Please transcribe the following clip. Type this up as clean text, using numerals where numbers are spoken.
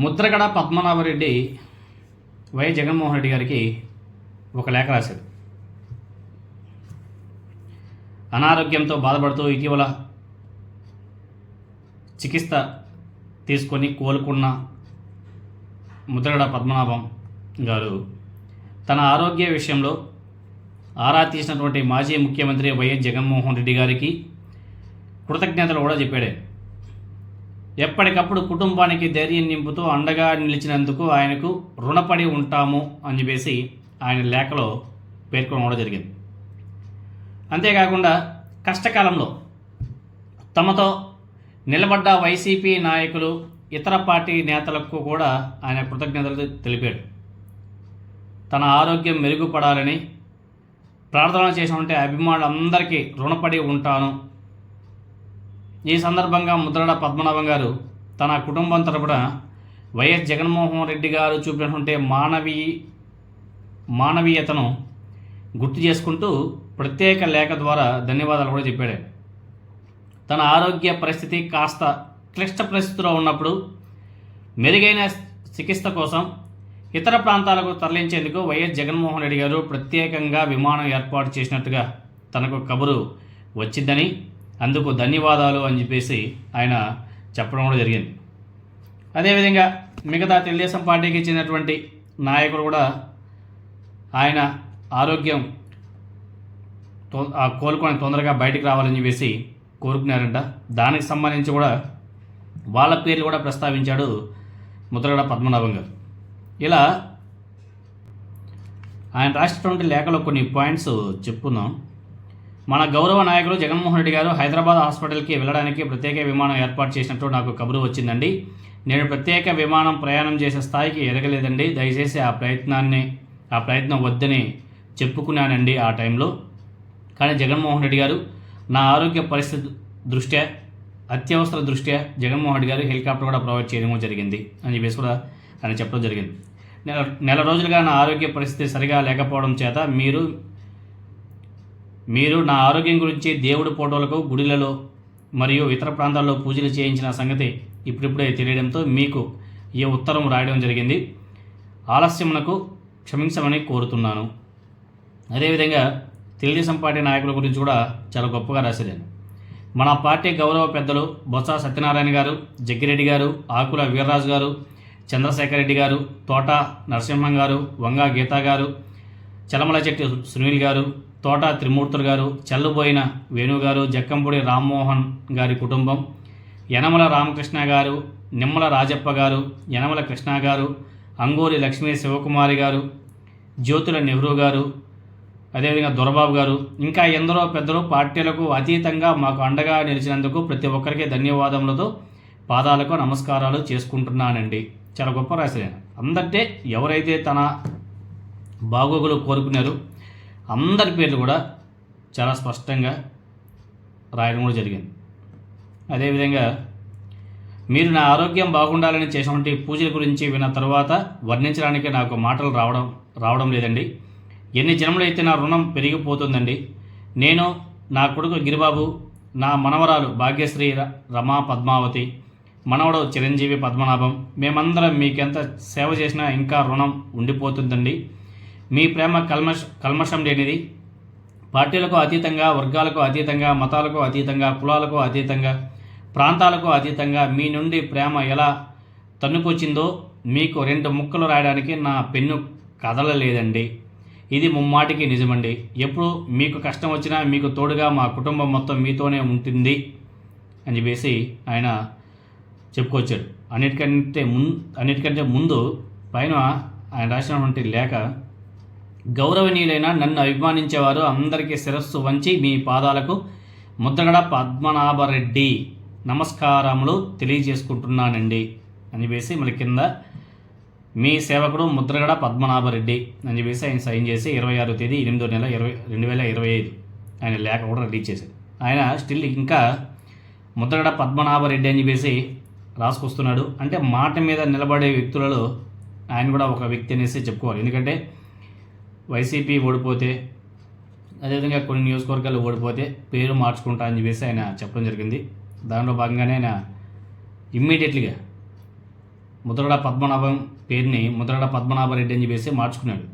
ముద్రగడ పద్మనాభరెడ్డి జగన్మోహన్ రెడ్డి గారికి ఒక లేఖ రాశాడు. అనారోగ్యంతో బాధపడుతూ ఇటీవల చికిత్స తీసుకొని కోలుకున్న ముద్రగడ పద్మనాభం గారు తన ఆరోగ్య విషయంలో ఆరా తీసినటువంటి మాజీ ముఖ్యమంత్రి వైఎస్ జగన్మోహన్ రెడ్డి గారికి కృతజ్ఞతలు కూడా చెప్పాడు. ఎప్పటికప్పుడు కుటుంబానికి ధైర్యం నింపుతూ అండగా నిలిచినందుకు ఆయనకు రుణపడి ఉంటాము అని చెప్పేసి ఆయన లేఖలో పేర్కొనడం జరిగింది. అంతేకాకుండా కష్టకాలంలో తమతో నిలబడ్డ వైసీపీ నాయకులు ఇతర పార్టీ నేతలకు కూడా ఆయన కృతజ్ఞతలు తెలిపాడు. తన ఆరోగ్యం మెరుగుపడాలని ప్రార్థన చేసినటువంటి అభిమానులందరికీ రుణపడి ఉంటాను. ఈ సందర్భంగా ముద్రగడ పద్మనాభం గారు తన కుటుంబం తరపున వైఎస్ జగన్మోహన్ రెడ్డి గారు చూపినటువంటి మానవీయతను గుర్తు చేసుకుంటూ ప్రత్యేక లేఖ ద్వారా ధన్యవాదాలు కూడా చెప్పాడు. తన ఆరోగ్య పరిస్థితి కాస్త క్లిష్ట పరిస్థితిలో ఉన్నప్పుడు మెరుగైన చికిత్స కోసం ఇతర ప్రాంతాలకు తరలించేందుకు వైఎస్ జగన్మోహన్ రెడ్డి గారు ప్రత్యేకంగా విమానం ఏర్పాటు చేసినట్టుగా తనకు కబురు వచ్చిందని, అందుకు ధన్యవాదాలు అని చెప్పేసి ఆయన చెప్పడం కూడా జరిగింది. అదేవిధంగా మిగతా తెలుగుదేశం పార్టీకి చెందినటువంటి నాయకులు కూడా ఆయన ఆరోగ్యం కోలుకొని తొందరగా బయటికి రావాలని చెప్పేసి కోరుకున్నారంట. దానికి సంబంధించి కూడా వాళ్ళ పేర్లు కూడా ప్రస్తావించాడు ముద్రగడ పద్మనాభం గారు. ఇలా ఆయన రాసినటువంటి లేఖలో కొన్ని పాయింట్స్ చెప్పుకుందాం. మన గౌరవ నాయకులు జగన్మోహన్ రెడ్డి గారు హైదరాబాద్ హాస్పిటల్కి వెళ్ళడానికి ప్రత్యేక విమానం ఏర్పాటు చేసినట్టు నాకు కబురు వచ్చిందండి. నేను ప్రత్యేక విమానం ప్రయాణం చేసే స్థాయికి ఎదగలేదండి. దయచేసి ఆ ప్రయత్నం వద్దని చెప్పుకున్నానండి ఆ టైంలో. కానీ జగన్మోహన్ రెడ్డి గారు నా ఆరోగ్య పరిస్థితి దృష్ట్యా అత్యవసర దృష్ట్యా జగన్మోహన్ రెడ్డి గారు హెలికాప్టర్ కూడా ప్రొవైడ్ చేయడం జరిగింది అని చెప్పేసి కూడా ఆయన చెప్పడం జరిగింది. నెల రోజులుగా నా ఆరోగ్య పరిస్థితి సరిగా లేకపోవడం చేత మీరు నా ఆరోగ్యం గురించి దేవుడి ఫోటోలకు గుడిలలో మరియు ఇతర ప్రాంతాల్లో పూజలు చేయించిన సంగతి ఇప్పుడిప్పుడే తెలియడంతో మీకు ఈ ఉత్తరం రాయడం జరిగింది. ఆలస్యమునకు క్షమించమని కోరుతున్నాను. అదేవిధంగా తెలుగుదేశం పార్టీ నాయకుల గురించి కూడా చాలా గొప్పగా రాశారు. మన పార్టీ గౌరవ పెద్దలు బొత్స సత్యనారాయణ గారు, జగ్గిరెడ్డి గారు, ఆకుల వీర్రాజు గారు, చంద్రశేఖర్ రెడ్డి గారు, తోట నరసింహం గారు, వంగా గీతా గారు, చలమల చెట్టి సునీల్ గారు, తోట త్రిమూర్తులు గారు, చెల్లుబోయిన వేణు గారు, జక్కంపూడి రామ్మోహన్ గారి కుటుంబం, యనమల రామకృష్ణ గారు, నిమ్మల రాజప్ప గారు, యనమల కృష్ణ గారు, అంగూరి లక్ష్మీ శివకుమారి గారు, జ్యోతుల నెహ్రూ గారు, అదేవిధంగా దొరబాబు గారు, ఇంకా ఎందరో పెద్దలు పార్టీలకు అతీతంగా మాకు అండగా నిలిచినందుకు ప్రతి ఒక్కరికి ధన్యవాదములతో పాదాలకు నమస్కారాలు చేసుకుంటున్నానండి. చాలా గొప్ప రాశారు. అందరిటే ఎవరైతే తన బాగోగులు కోరుకున్నారో అందరి పేర్లు కూడా చాలా స్పష్టంగా రాయడం కూడా జరిగింది. అదేవిధంగా మీరు నా ఆరోగ్యం బాగుండాలని చేసినటువంటి పూజల గురించి విన్న తర్వాత వర్ణించడానికి నాకు మాటలు రావడం లేదండి. ఎన్ని జన్మలైతే నా రుణం పెరిగిపోతుందండి. నేను, నా కొడుకు గిరిబాబు, నా మనవరాలు భాగ్యశ్రీ రమా పద్మావతి, మనవడు చిరంజీవి పద్మనాభం, మేమందరం మీకెంత సేవ చేసినా ఇంకా రుణం ఉండిపోతుందండి. మీ ప్రేమ కల్మషం లేనిది. పార్టీలకు అతీతంగా, వర్గాలకు అతీతంగా, మతాలకు అతీతంగా, కులాలకు అతీతంగా, ప్రాంతాలకు అతీతంగా మీ నుండి ప్రేమ ఎలా తన్నుకొచ్చిందో మీకు 2 ముక్కలు రాయడానికి నా పెన్ను కదలలేదండి. ఇది ముమ్మాటికి నిజమండి. ఎప్పుడు మీకు కష్టం వచ్చినా మీకు తోడుగా మా కుటుంబం మొత్తం మీతోనే ఉంటుంది అని చెప్పేసి ఆయన చెప్పుకొచ్చాడు. అన్నిటికంటే ముందు పైన ఆయన రాసినటువంటి లేఖ, గౌరవనీయులైన నన్ను అభిమానించేవారు అందరికీ శిరస్సు వంచి మీ పాదాలకు ముద్రగడ పద్మనాభరెడ్డి నమస్కారములు తెలియజేసుకుంటున్నానండి అని చెప్పేసి మళ్ళీ కింద మీ సేవకుడు ముద్రగడ పద్మనాభరెడ్డి అని చెప్పేసి ఆయన సైన్ చేసి 26వ తేదీ 8వ నెల 2025 ఆయన లేఖ కూడా రిలీజ్ చేశారు. ఆయన స్టిల్ ఇంకా ముద్రగడ పద్మనాభరెడ్డి అని చెప్పేసి రాసుకొస్తున్నాడు. అంటే మాట మీద నిలబడే వ్యక్తులలో ఆయన కూడా ఒక వ్యక్తి అనేసి చెప్పుకోవాలి. ఎందుకంటే వైసీపీ ఓడిపోతే, అదేవిధంగా కొన్ని నియోజకవర్గాలు ఓడిపోతే పేరు మార్చుకుంటా అని చెప్పేసి ఆయన చెప్పడం జరిగింది. దాంట్లో భాగంగానే ఆయన ఇమ్మీడియట్లీగా ముద్రగడ పద్మనాభం పేరుని ముద్రగడ పద్మనాభరెడ్డి అని చెప్పేసి మార్చుకున్నాడు.